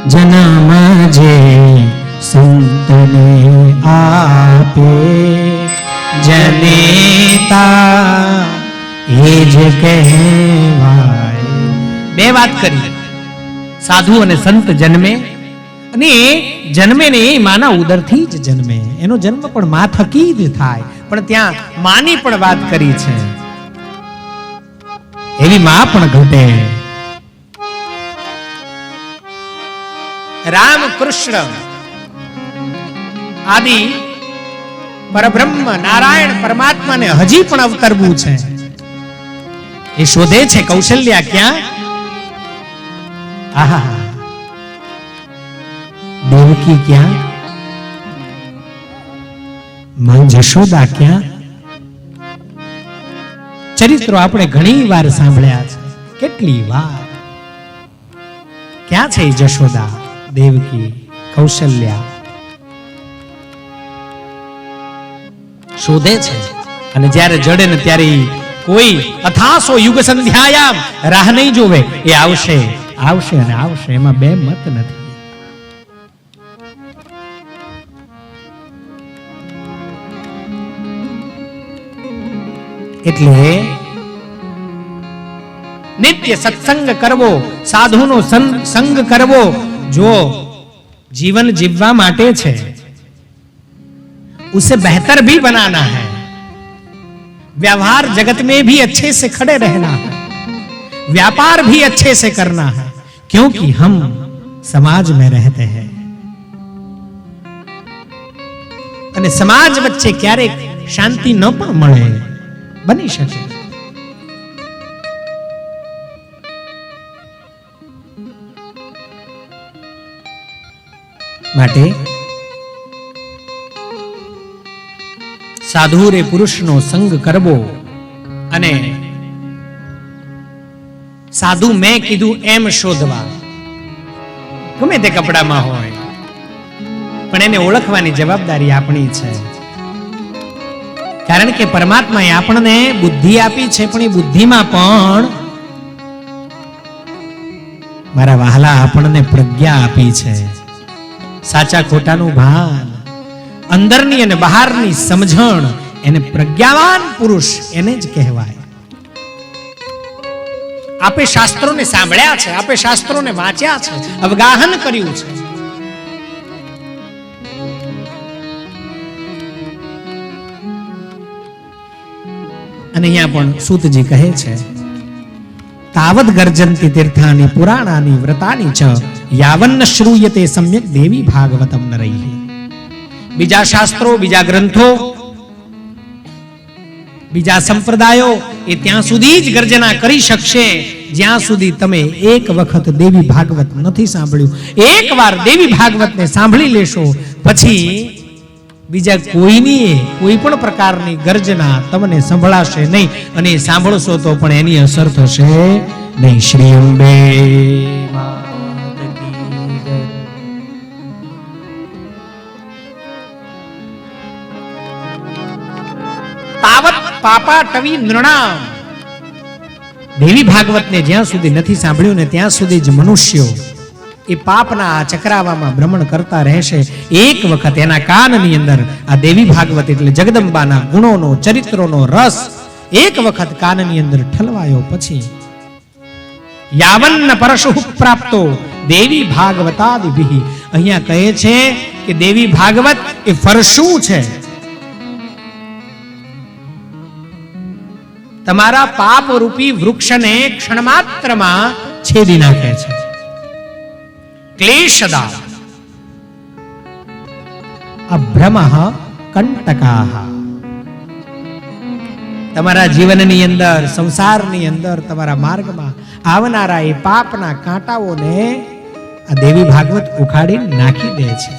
જન્મ જે સંતને આપે, જનેતા એ જ કહેવાય. બે વાત કરી, સાધુ અને સંત જન્મે, અને એ જન્મે ને એ માના ઉદરથી જ જન્મે. એનો જન્મ પણ મા થકી જ થાય. પણ ત્યાં માની પણ વાત કરી છે. એવી મા પણ ઘટે. રામ કૃષ્ણ આદિ પરબ્રહ્મ નારાયણ પરમાત્માને હજી પણ અવતરવું છે. એ શોધે છે કૌશલ્યા ક્યાં? આહા, દેવકી ક્યાં? માં જશોદા ક્યાં? ચરિત્રો આપણે ઘણી વાર સાંભળ્યા છે. કેટલી વાર. ક્યાં છે જશોદા, દેવકી, કૌશલ્યા? શોધે છે. અને જ્યારે જડે ને ત્યારે કોઈ અથાસો યુગ સંધ્યાયામ રાહ નહીં જોવે. એ આવશે, આવશે અને આવશે. એમાં બે મત નથી. એટલે નિત્ય સત્સંગ કરવો, સાધુનો સંગ કરવો, જો जीवन जीववा माटे छे, उसे बेहतर भी बनाना है, व्यवहार जगत में भी अच्छे से खड़े रहना है, व्यापार भी अच्छे से करना है, क्योंकि हम समाज में रहते हैं. અને સમાજ વચ્ચે ક્યારેક શાંતિ ન પણ મળે, બની શકે. માટે સાધુરે પુરુષનો સંગ કરવો. અને સાધુ મેં કીધું એમ શોધવા. ગમે તે કપડામાં હોય, પણ એને ઓળખવાની જવાબદારી આપણી છે. કારણ કે પરમાત્માએ આપણને બુદ્ધિ આપી છે, પણ એ બુદ્ધિમાં પણ મારા વહાલા આપણને પ્રજ્ઞા આપી છે. સાચા ખોટાનું ભાન, અંદરની અને બહારની સમજણ, એને પ્રજ્ઞાવાન પુરુષ એને જ કહેવાય. આપે શાસ્ત્રોને સાંભળ્યા છે, આપે શાસ્ત્રોને વાંચ્યા છે, અવગાહન કર્યું છે. અને અહીંયા પણ સૂતજી કહે છે, તાવદ ગર્જંતી તીર્થાની પુરાણાની વ્રતાની ચ યાવન્ન શ્રૂયતે સમ્યક દેવી ભાગવતમ નરૈઃ. બીજા શાસ્ત્રો, બીજા ગ્રંથો, બીજા સંપ્રદાયો એ ત્યાં સુધી જ ગર્જના કરી શકશે જ્યાં સુધી તમે એક વખત દેવી ભાગવત નથી સાંભળ્યું. એક વાર દેવી ભાગવતને સાંભળી લેશો, પછી બીજા કોઈની કોઈ પણ પ્રકારની ગર્જના તમને સંભળાશે નહીં. અને સાંભળશો તો પણ એની અસર થશે નહીં. શ્રી અંબે તાવત પાપાટવી નૃણામ. દેવી ભાગવતને જ્યાં સુધી નથી સાંભળ્યું ને ત્યાં સુધી જ મનુષ્યો એ પાપના ચક્રાવામાં ભ્રમણ કરતા રહેશે. એક વખત એના કાનની અંદર આ દેવી ભાગવત એટલે જગદંબાના ગુણોનો, ચરિત્રોનો રસ એક વખત કાનની અંદર ઠલવાયો પછી યાવન્ન પરશુઃ પ્રાપ્તો દેવી ભાગવતાદિભિઃ. અહીંયા કહે છે કે દેવી ભાગવત એ ફરશું છે. તમારા પાપ રૂપી વૃક્ષને ક્ષણમાત્રમાં છેદી નાખે છે. ક્લેશદા અભ્રમઃ કંટકાઃ. તમારા જીવનની અંદર, સંસારની અંદર, તમારા માર્ગમાં આવનારા એ પાપના કાંટાઓને આ દેવી ભાગવત ઉખાડી નાખી દે છે.